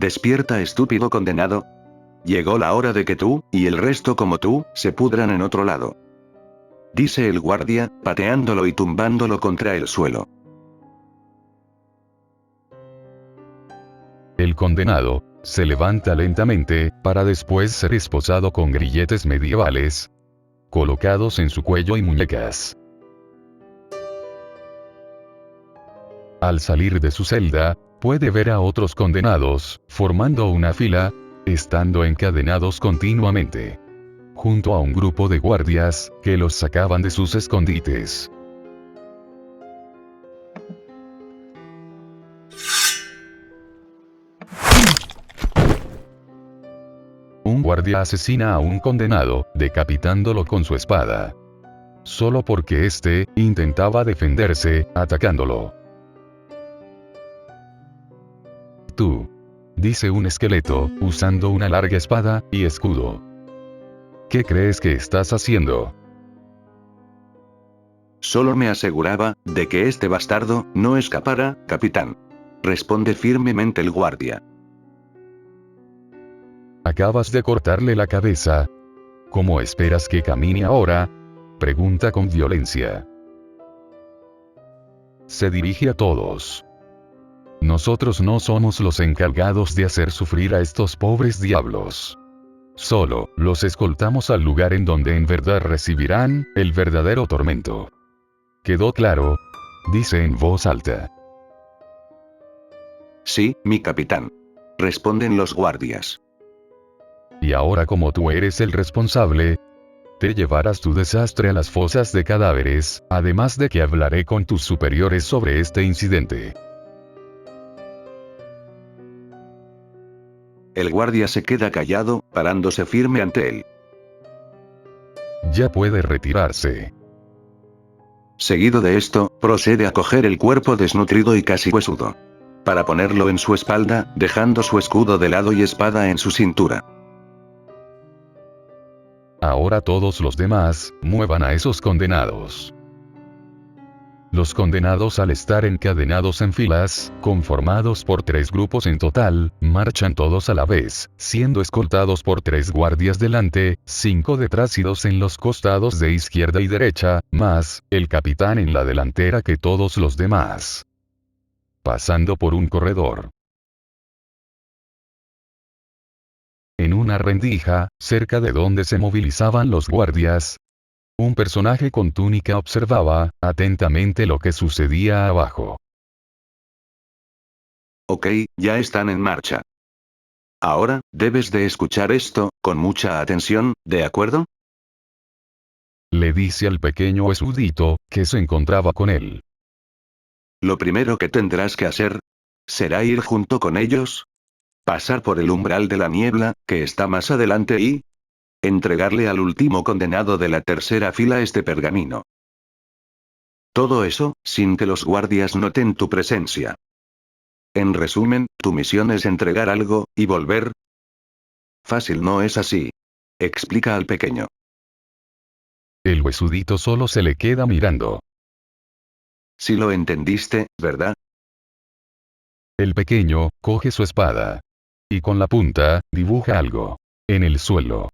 Despierta, estúpido condenado. Llegó la hora de que tú, y el resto como tú, se pudran en otro lado. Dice el guardia, pateándolo y tumbándolo contra el suelo. El condenado se levanta lentamente, para después ser esposado con grilletes medievales colocados en su cuello y muñecas. Al salir de su celda, puede ver a otros condenados, formando una fila, estando encadenados continuamente, junto a un grupo de guardias, que los sacaban de sus escondites. Un guardia asesina a un condenado, decapitándolo con su espada. Solo porque éste intentaba defenderse, atacándolo. Tú, dice un esqueleto, usando una larga espada y escudo. ¿Qué crees que estás haciendo? Solo me aseguraba de que este bastardo no escapara, capitán. Responde firmemente el guardia. Acabas de cortarle la cabeza. ¿Cómo esperas que camine ahora? Pregunta con violencia. Se dirige a todos. Nosotros no somos los encargados de hacer sufrir a estos pobres diablos. Solo los escoltamos al lugar en donde en verdad recibirán el verdadero tormento. ¿Quedó claro? Dice en voz alta. Sí, mi capitán. Responden los guardias. Y ahora, como tú eres el responsable, te llevarás tu desastre a las fosas de cadáveres, además de que hablaré con tus superiores sobre este incidente. El guardia se queda callado, parándose firme ante él. Ya puede retirarse. Seguido de esto, procede a coger el cuerpo desnutrido y casi huesudo, para ponerlo en su espalda, dejando su escudo de lado y espada en su cintura. Ahora todos los demás, muevan a esos condenados. Los condenados, al estar encadenados en filas, conformados por 3 grupos en total, marchan todos a la vez, siendo escoltados por 3 guardias delante, 5 detrás y 2 en los costados de izquierda y derecha, más el capitán en la delantera que todos los demás. Pasando por un corredor. En una rendija, cerca de donde se movilizaban los guardias, un personaje con túnica observaba atentamente lo que sucedía abajo. Ok, ya están en marcha. Ahora, debes de escuchar esto, con mucha atención, ¿de acuerdo? Le dice al pequeño esudito, que se encontraba con él. Lo primero que tendrás que hacer será ir junto con ellos, pasar por el umbral de la niebla, que está más adelante y entregarle al último condenado de la tercera fila este pergamino. Todo eso, sin que los guardias noten tu presencia. En resumen, tu misión es entregar algo, y volver. Fácil no es así. Explica al pequeño. El huesudito solo se le queda mirando. Si lo entendiste, ¿verdad? El pequeño coge su espada. Y con la punta, dibuja algo. En el suelo.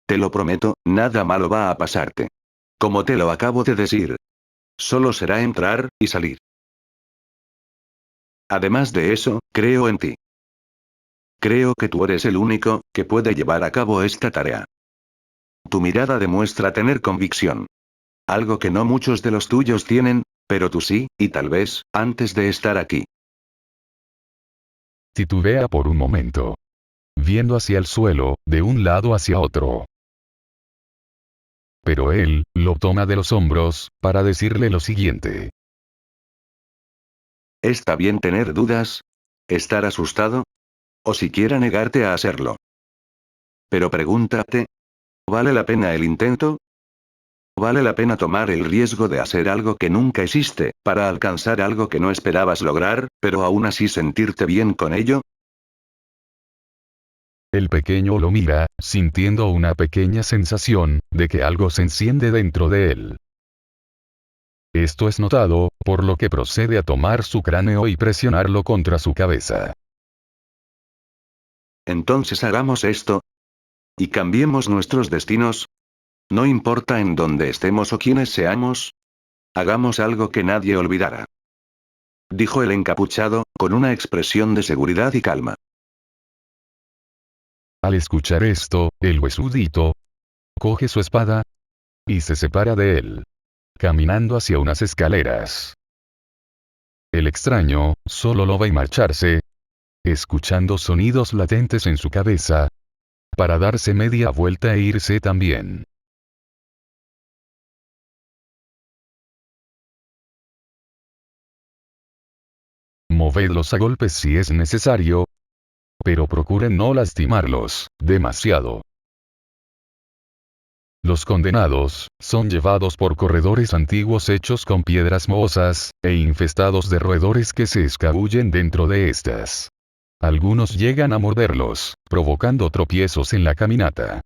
Te lo prometo, nada malo va a pasarte. Como te lo acabo de decir. Solo será entrar, y salir. Además de eso, creo en ti. Creo que tú eres el único, que puede llevar a cabo esta tarea. Tu mirada demuestra tener convicción. Algo que no muchos de los tuyos tienen, pero tú sí, y tal vez, antes de estar aquí. Titubea por un momento. Viendo hacia el suelo, de un lado hacia otro. Pero él, lo toma de los hombros, para decirle lo siguiente. ¿Está bien tener dudas? ¿Estar asustado? O siquiera negarte a hacerlo. Pero pregúntate, ¿vale la pena el intento? ¿Vale la pena tomar el riesgo de hacer algo que nunca hiciste, para alcanzar algo que no esperabas lograr, pero aún así sentirte bien con ello? El pequeño lo mira, sintiendo una pequeña sensación, de que algo se enciende dentro de él. Esto es notado, por lo que procede a tomar su cráneo y presionarlo contra su cabeza. Entonces hagamos esto. Y cambiemos nuestros destinos. No importa en dónde estemos o quiénes seamos. Hagamos algo que nadie olvidará. Dijo el encapuchado, con una expresión de seguridad y calma. Al escuchar esto, el huesudito coge su espada y se separa de él, caminando hacia unas escaleras. El extraño solo lo ve marcharse, escuchando sonidos latentes en su cabeza, para darse media vuelta e irse también. Movedlos a golpes si es necesario, pero procuren no lastimarlos demasiado. Los condenados son llevados por corredores antiguos hechos con piedras mohosas, e infestados de roedores que se escabullen dentro de estas. Algunos llegan a morderlos, provocando tropiezos en la caminata.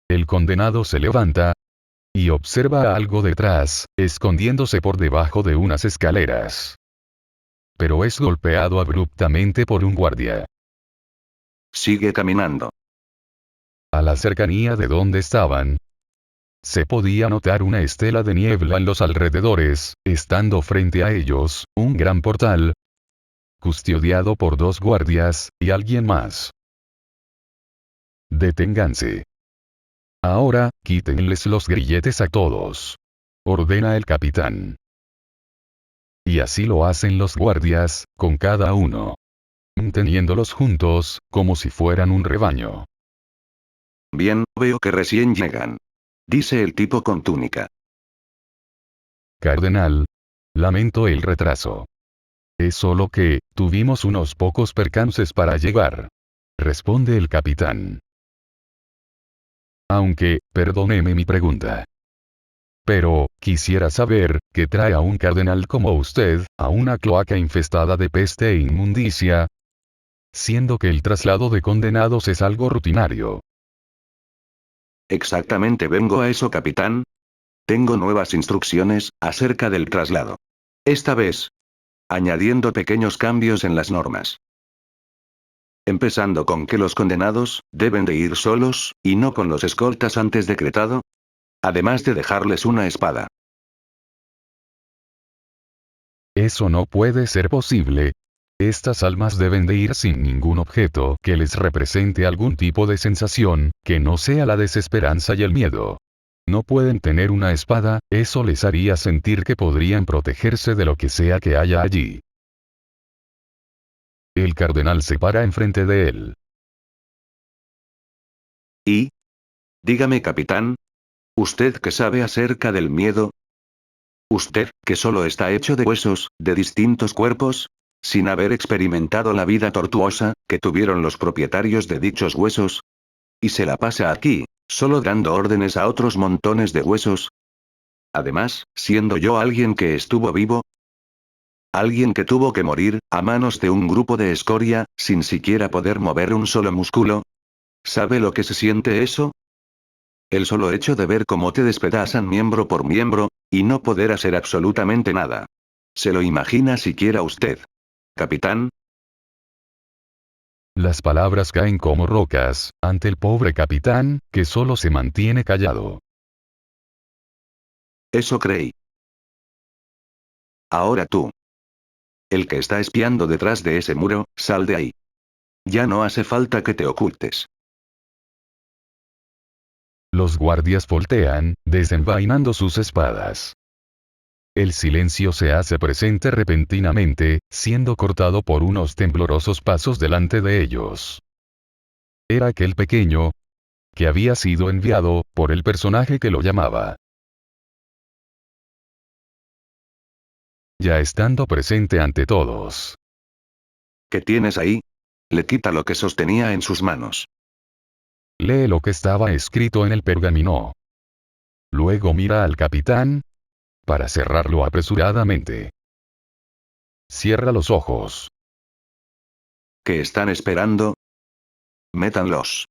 El condenado se levanta y observa algo detrás, escondiéndose por debajo de unas escaleras. Pero es golpeado abruptamente por un guardia. Sigue caminando. A la cercanía de donde estaban, se podía notar una estela de niebla en los alrededores, estando frente a ellos, un gran portal, custodiado por 2 guardias, y alguien más. Deténganse. Ahora, quítenles los grilletes a todos. Ordena el capitán. Y así lo hacen los guardias, con cada uno, teniéndolos juntos, como si fueran un rebaño. Bien, veo que recién llegan. Dice el tipo con túnica. Cardenal. Lamento el retraso. Es solo que, tuvimos unos pocos percances para llegar. Responde el capitán. Aunque, perdóneme mi pregunta. Pero, quisiera saber, ¿qué trae a un cardenal como usted, a una cloaca infestada de peste e inmundicia? Siendo que el traslado de condenados es algo rutinario. Exactamente, vengo a eso, capitán. Tengo nuevas instrucciones acerca del traslado. Esta vez, añadiendo pequeños cambios en las normas. Empezando con que los condenados deben de ir solos, y no con los escoltas antes decretado. Además de dejarles una espada. Eso no puede ser posible. Estas almas deben de ir sin ningún objeto que les represente algún tipo de sensación, que no sea la desesperanza y el miedo. No pueden tener una espada, eso les haría sentir que podrían protegerse de lo que sea que haya allí. El cardenal se para enfrente de él. Y, dígame, capitán, ¿usted qué sabe acerca del miedo? ¿Usted, que solo está hecho de huesos, de distintos cuerpos? Sin haber experimentado la vida tortuosa que tuvieron los propietarios de dichos huesos. Y se la pasa aquí, solo dando órdenes a otros montones de huesos. Además, siendo yo alguien que estuvo vivo. Alguien que tuvo que morir, a manos de un grupo de escoria, sin siquiera poder mover un solo músculo. ¿Sabe lo que se siente eso? El solo hecho de ver cómo te despedazan miembro por miembro, y no poder hacer absolutamente nada. ¿Se lo imagina siquiera usted? Capitán. Las palabras caen como rocas, ante el pobre capitán, que solo se mantiene callado. Eso creí. Ahora tú. El que está espiando detrás de ese muro, sal de ahí. Ya no hace falta que te ocultes. Los guardias voltean, desenvainando sus espadas. El silencio se hace presente repentinamente, siendo cortado por unos temblorosos pasos delante de ellos. Era aquel pequeño, que había sido enviado, por el personaje que lo llamaba. Ya estando presente ante todos. ¿Qué tienes ahí? Le quita lo que sostenía en sus manos. Lee lo que estaba escrito en el pergamino. Luego mira al capitán, para cerrarlo apresuradamente. Cierra los ojos. ¿Qué están esperando? Métanlos.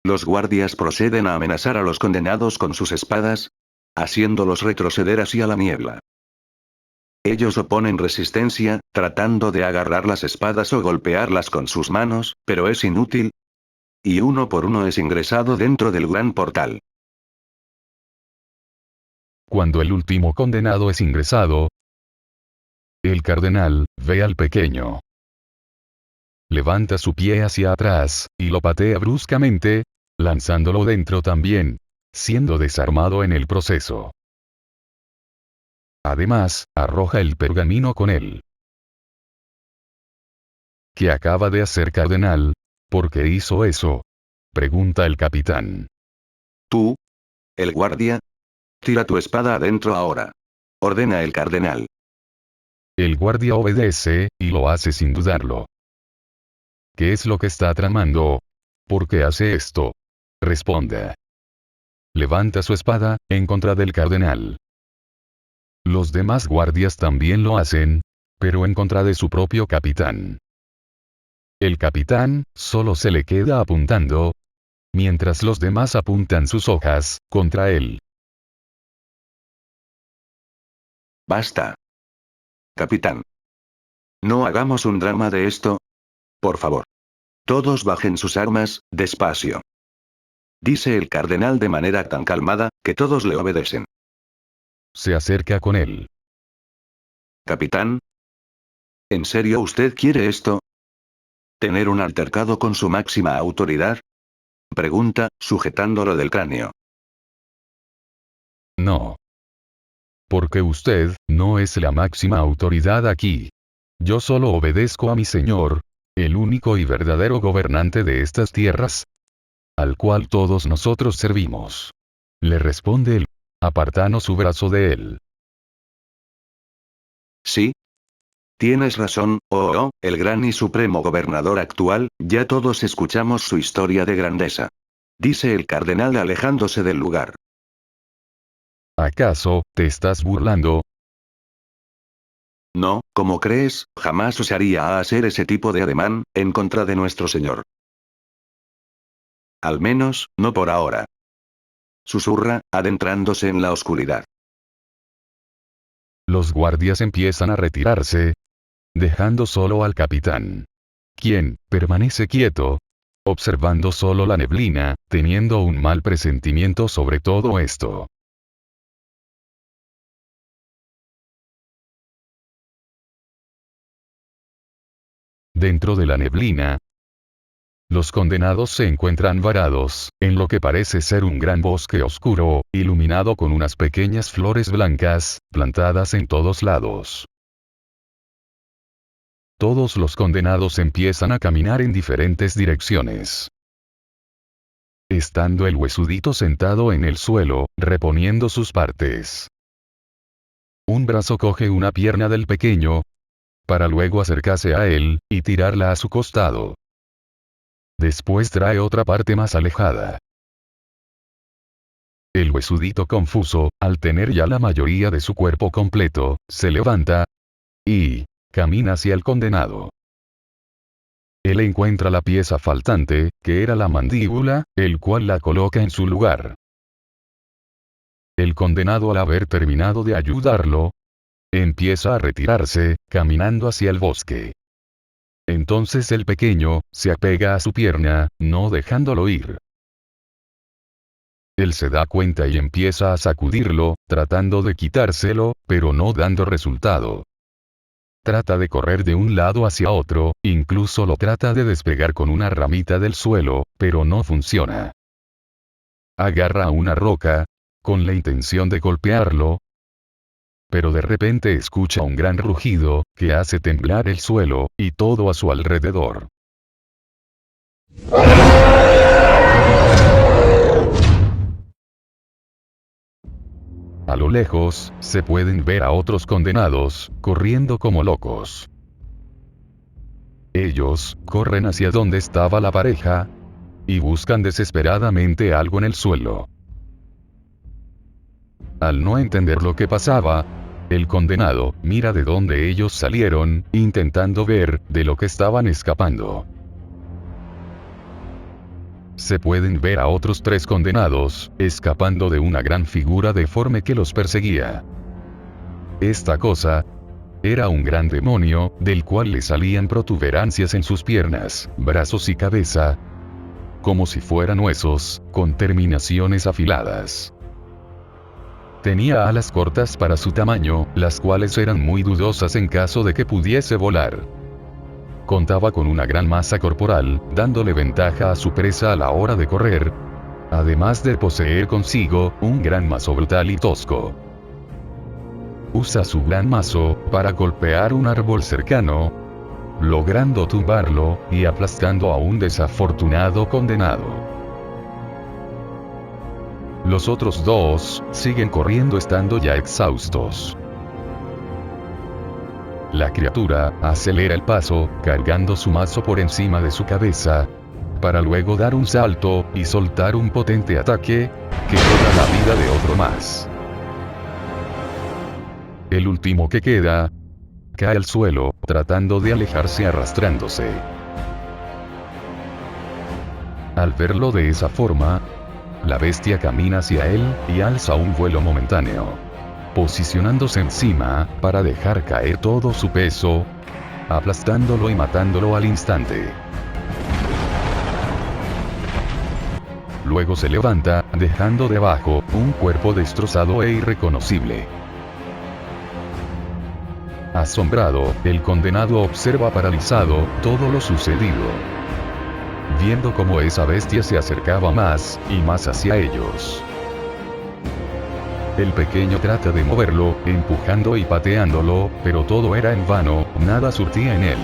Los guardias proceden a amenazar a los condenados con sus espadas. haciéndolos retroceder hacia la niebla. Ellos oponen resistencia, tratando de agarrar las espadas o golpearlas con sus manos, pero es inútil. Y uno por uno es ingresado dentro del gran portal. Cuando el último condenado es ingresado, el cardenal ve al pequeño. Levanta su pie hacia atrás, y lo patea bruscamente, lanzándolo dentro también, siendo desarmado en el proceso. Además, arroja el pergamino con él. ¿Qué acaba de hacer cardenal? ¿Por qué hizo eso? Pregunta el capitán. Tú, el guardia, tira tu espada adentro ahora. Ordena el cardenal. El guardia obedece, y lo hace sin dudarlo. ¿Qué es lo que está tramando? ¿Por qué hace esto? Responde. Levanta su espada, en contra del cardenal. Los demás guardias también lo hacen, pero en contra de su propio capitán. El capitán, solo se le queda apuntando, mientras los demás apuntan sus hojas, contra él. Basta. Capitán. No hagamos un drama de esto. Por favor. Todos bajen sus armas, despacio. Dice el cardenal de manera tan calmada, que todos le obedecen. Se acerca con él. Capitán. ¿En serio usted quiere esto? ¿Tener un altercado con su máxima autoridad? Pregunta, sujetándolo del cráneo. No. Porque usted, no es la máxima autoridad aquí. Yo solo obedezco a mi señor, el único y verdadero gobernante de estas tierras, al cual todos nosotros servimos. Le responde él, apartando su brazo de él. Sí. Tienes razón, el gran y supremo gobernador actual, ya todos escuchamos su historia de grandeza. Dice el cardenal alejándose del lugar. ¿Acaso, te estás burlando? No, como crees, jamás osaría a hacer ese tipo de ademán, en contra de nuestro señor. Al menos, no por ahora. Susurra, adentrándose en la oscuridad. Los guardias empiezan a retirarse, dejando solo al capitán, quien permanece quieto, observando solo la neblina, teniendo un mal presentimiento sobre todo esto. Dentro de la neblina, los condenados se encuentran varados, en lo que parece ser un gran bosque oscuro, iluminado con unas pequeñas flores blancas, plantadas en todos lados. Todos los condenados empiezan a caminar en diferentes direcciones. Estando el huesudito sentado en el suelo, reponiendo sus partes. Un brazo coge una pierna del pequeño, para luego acercarse a él, y tirarla a su costado. Después trae otra parte más alejada. El huesudito confuso, al tener ya la mayoría de su cuerpo completo, se levanta, y camina hacia el condenado. Él encuentra la pieza faltante, que era la mandíbula, el cual la coloca en su lugar. El condenado, al haber terminado de ayudarlo, empieza a retirarse, caminando hacia el bosque. Entonces el pequeño, se apega a su pierna, no dejándolo ir. Él se da cuenta y empieza a sacudirlo, tratando de quitárselo, pero no dando resultado. Trata de correr de un lado hacia otro, incluso lo trata de despegar con una ramita del suelo, pero no funciona. Agarra una roca, con la intención de golpearlo, pero de repente escucha un gran rugido, que hace temblar el suelo, y todo a su alrededor. A lo lejos, se pueden ver a otros condenados, corriendo como locos. Ellos, corren hacia donde estaba la pareja, y buscan desesperadamente algo en el suelo. Al no entender lo que pasaba, el condenado mira de dónde ellos salieron, intentando ver de lo que estaban escapando. se pueden ver a otros 3 condenados, escapando de una gran figura deforme que los perseguía. Esta cosa era un gran demonio, del cual le salían protuberancias en sus piernas, brazos y cabeza, como si fueran huesos, con terminaciones afiladas. Tenía alas cortas para su tamaño, las cuales eran muy dudosas en caso de que pudiese volar. Contaba con una gran masa corporal, dándole ventaja a su presa a la hora de correr, además de poseer consigo un gran mazo brutal y tosco. Usa su gran mazo para golpear un árbol cercano, logrando tumbarlo y aplastando a un desafortunado condenado. Los otros 2 siguen corriendo estando ya exhaustos. La criatura acelera el paso, cargando su mazo por encima de su cabeza, para luego dar un salto y soltar un potente ataque que cobra la vida de otro más. El último que queda cae al suelo, tratando de alejarse arrastrándose. Al verlo de esa forma, la bestia camina hacia él y alza un vuelo momentáneo, posicionándose encima para dejar caer todo su peso, aplastándolo y matándolo al instante. Luego se levanta, dejando debajo un cuerpo destrozado e irreconocible. Asombrado, el condenado observa paralizado todo lo sucedido, viendo cómo esa bestia se acercaba más y más hacia ellos. El pequeño trata de moverlo, empujando y pateándolo, pero todo era en vano, nada surtía en él.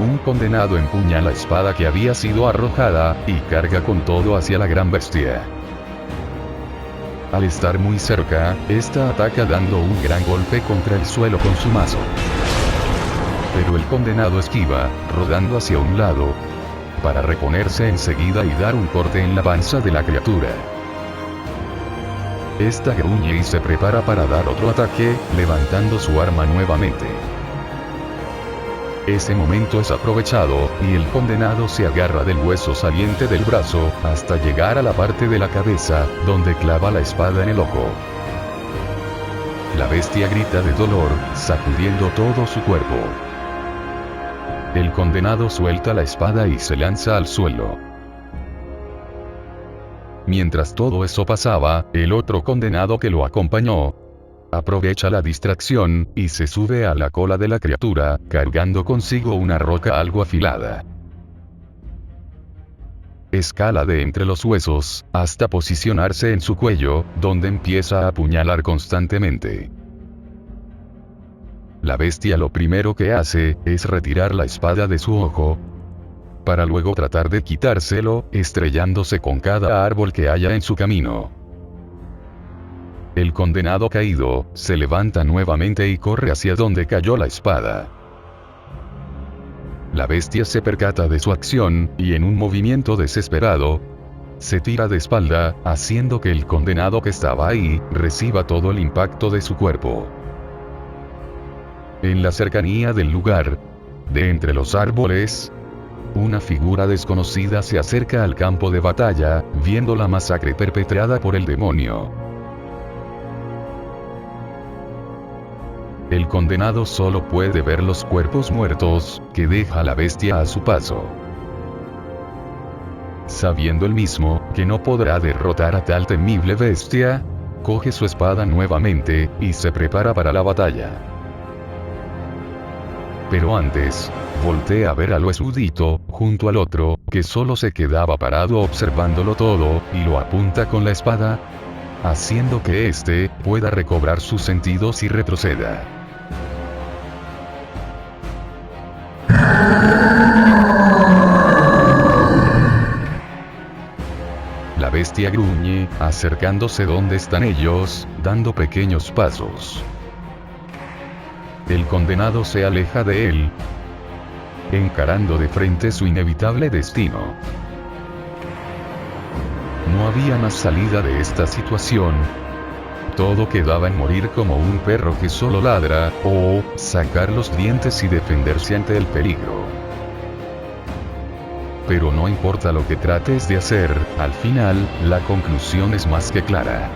Un condenado empuña la espada que había sido arrojada, y carga con todo hacia la gran bestia. Al estar muy cerca, esta ataca dando un gran golpe contra el suelo con su mazo. Pero el condenado esquiva, rodando hacia un lado, para reponerse enseguida y dar un corte en la panza de la criatura. Esta gruñe y se prepara para dar otro ataque, levantando su arma nuevamente. Ese momento es aprovechado, y el condenado se agarra del hueso saliente del brazo, hasta llegar a la parte de la cabeza, donde clava la espada en el ojo. La bestia grita de dolor, sacudiendo todo su cuerpo. El condenado suelta la espada y se lanza al suelo. Mientras todo eso pasaba, el otro condenado que lo acompañó aprovecha la distracción, y se sube a la cola de la criatura, cargando consigo una roca algo afilada. Escala de entre los huesos, hasta posicionarse en su cuello, donde empieza a apuñalar constantemente. La bestia lo primero que hace, es retirar la espada de su ojo, para luego tratar de quitárselo, estrellándose con cada árbol que haya en su camino. El condenado caído, se levanta nuevamente y corre hacia donde cayó la espada. La bestia se percata de su acción, y en un movimiento desesperado, se tira de espalda, haciendo que el condenado que estaba ahí, reciba todo el impacto de su cuerpo. En la cercanía del lugar, de entre los árboles, una figura desconocida se acerca al campo de batalla, viendo la masacre perpetrada por el demonio. El condenado solo puede ver los cuerpos muertos, que deja la bestia a su paso. Sabiendo él mismo, que no podrá derrotar a tal temible bestia, coge su espada nuevamente, y se prepara para la batalla. Pero antes, voltea a ver a lo esudito, junto al otro, que solo se quedaba parado observándolo todo, y lo apunta con la espada, haciendo que éste pueda recobrar sus sentidos y retroceda. La bestia gruñe, acercándose donde están ellos, dando pequeños pasos. El condenado se aleja de él, encarando de frente su inevitable destino. No había más salida de esta situación, Todo quedaba en morir como un perro que solo ladra, o sacar los dientes y defenderse ante el peligro. Pero no importa lo que trates de hacer, al final, la conclusión es más que clara.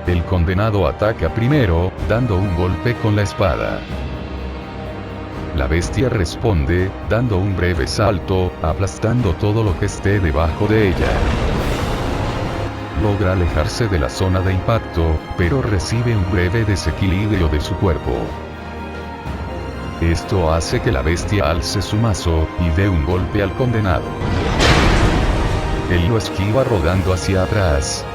El condenado ataca primero, dando un golpe con la espada. La bestia responde, dando un breve salto, aplastando todo lo que esté debajo de ella. Logra alejarse de la zona de impacto, pero recibe un breve desequilibrio de su cuerpo. Esto hace que la bestia alce su mazo, y dé un golpe al condenado. Él lo esquiva rodando hacia atrás.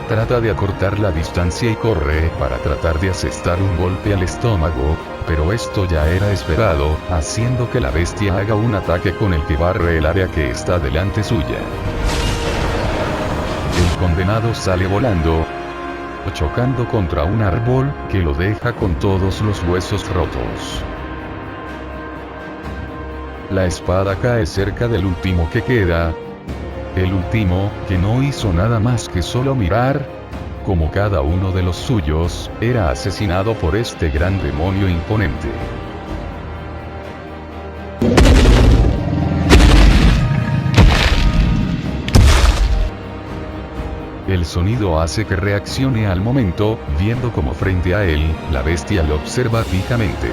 Trata de acortar la distancia y corre para tratar de asestar un golpe al estómago, pero esto ya era esperado, haciendo que la bestia haga un ataque con el que barre el área que está delante suya. El condenado sale volando, chocando contra un árbol, que lo deja con todos los huesos rotos. La espada cae cerca del último que queda. El último, que no hizo nada más que solo mirar, como cada uno de los suyos, era asesinado por este gran demonio imponente. El sonido hace que reaccione al momento, viendo como frente a él, la bestia lo observa fijamente.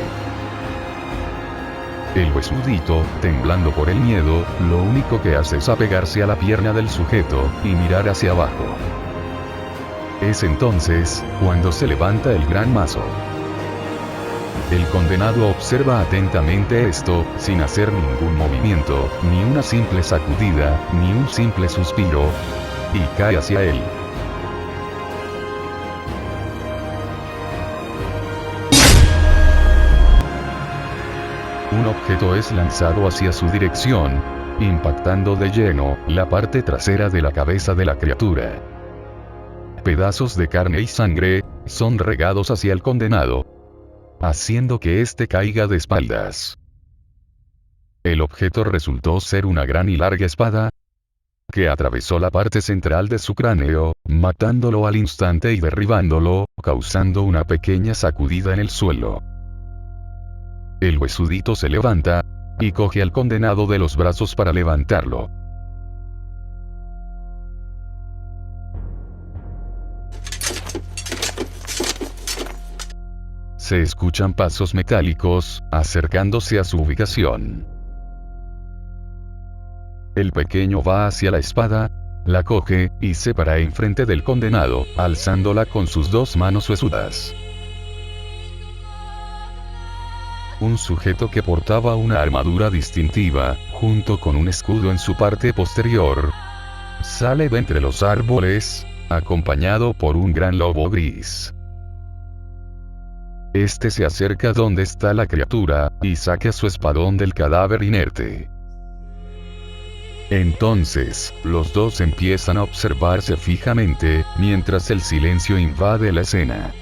El huesudito, temblando por el miedo, lo único que hace es apegarse a la pierna del sujeto, y mirar hacia abajo. Es entonces, cuando se levanta el gran mazo. El condenado observa atentamente esto, sin hacer ningún movimiento, ni una simple sacudida, ni un simple suspiro, y cae hacia él. Un objeto es lanzado hacia su dirección, impactando de lleno la parte trasera de la cabeza de la criatura. Pedazos de carne y sangre son regados hacia el condenado, haciendo que éste caiga de espaldas. El objeto resultó ser una gran y larga espada, que atravesó la parte central de su cráneo, matándolo al instante y derribándolo, causando una pequeña sacudida en el suelo. El huesudito se levanta, y coge al condenado de los brazos para levantarlo. Se escuchan pasos metálicos, acercándose a su ubicación. El pequeño va hacia la espada, la coge, y se para enfrente del condenado, alzándola con sus dos manos huesudas. Un sujeto que portaba una armadura distintiva, junto con un escudo en su parte posterior, sale de entre los árboles, acompañado por un gran lobo gris. Este se acerca donde está la criatura, y saca su espadón del cadáver inerte. Entonces, los dos empiezan a observarse fijamente, mientras el silencio invade la escena.